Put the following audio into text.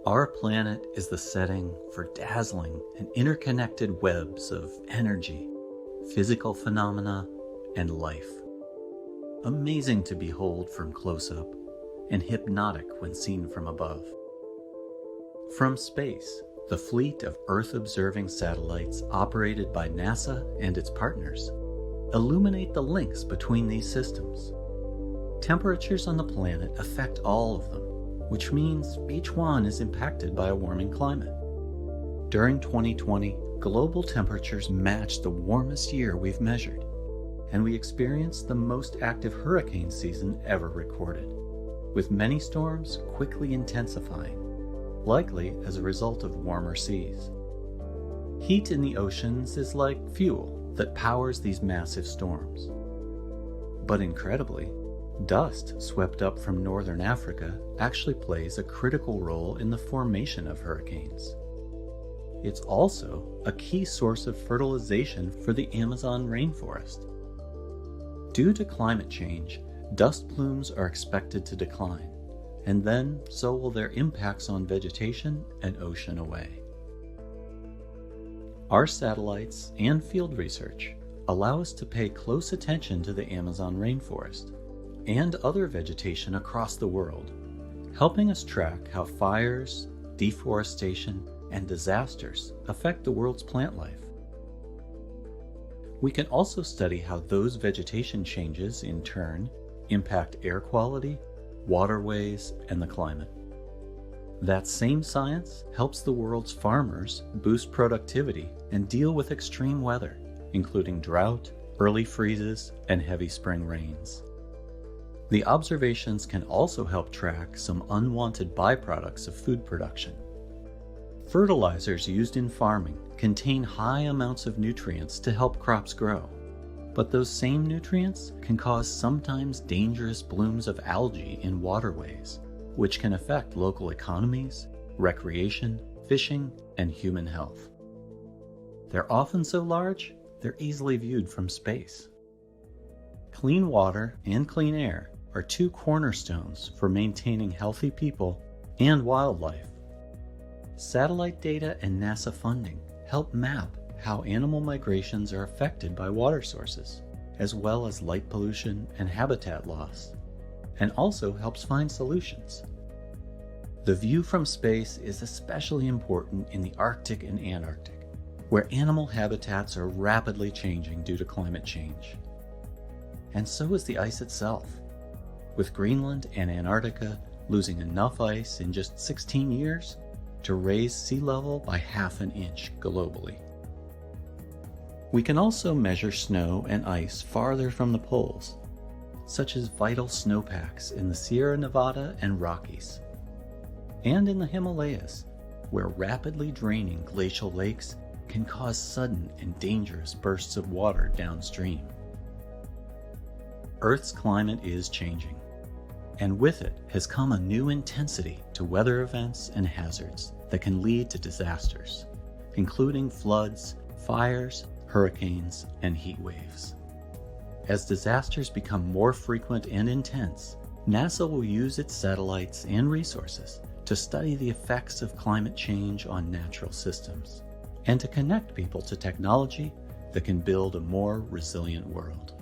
Our planet is the setting for dazzling and interconnected webs of energy, physical phenomena, and life. Amazing to behold from close-up, and hypnotic when seen from above. From space, the fleet of Earth-observing satellites operated by NASA and its partners illuminate the links between these systems. Temperatures on the planet affect all of them, which means each one is impacted by a warming climate. During 2020, global temperatures matched the warmest year we've measured, and we experienced the most active hurricane season ever recorded, with many storms quickly intensifying, likely as a result of warmer seas. Heat in the oceans is like fuel that powers these massive storms. But incredibly, dust swept up from northern Africa actually plays a critical role in the formation of hurricanes. It's also a key source of fertilization for the Amazon rainforest. Due to climate change, dust plumes are expected to decline, and then so will their impacts on vegetation and ocean away. Our satellites and field research allow us to pay close attention to the Amazon rainforest and other vegetation across the world, helping us track how fires, deforestation, and disasters affect the world's plant life. We can also study how those vegetation changes, in turn, impact air quality, waterways, and the climate. That same science helps the world's farmers boost productivity and deal with extreme weather, including drought, early freezes, and heavy spring rains. The observations can also help track some unwanted byproducts of food production. Fertilizers used in farming contain high amounts of nutrients to help crops grow, but those same nutrients can cause sometimes dangerous blooms of algae in waterways, which can affect local economies, recreation, fishing, and human health. They're often so large, they're easily viewed from space. Clean water and clean air are two cornerstones for maintaining healthy people and wildlife. Satellite data and NASA funding help map how animal migrations are affected by water sources, as well as light pollution and habitat loss, and also helps find solutions. The view from space is especially important in the Arctic and Antarctic, where animal habitats are rapidly changing due to climate change. And so is the ice itself, with Greenland and Antarctica losing enough ice in just 16 years to raise sea level by ½ an inch globally. We can also measure snow and ice farther from the poles, such as vital snowpacks in the Sierra Nevada and Rockies, and in the Himalayas, where rapidly draining glacial lakes can cause sudden and dangerous bursts of water downstream. Earth's climate is changing, and with it has come a new intensity to weather events and hazards that can lead to disasters, including floods, fires, hurricanes, and heat waves. As disasters become more frequent and intense, NASA will use its satellites and resources to study the effects of climate change on natural systems, and to connect people to technology that can build a more resilient world.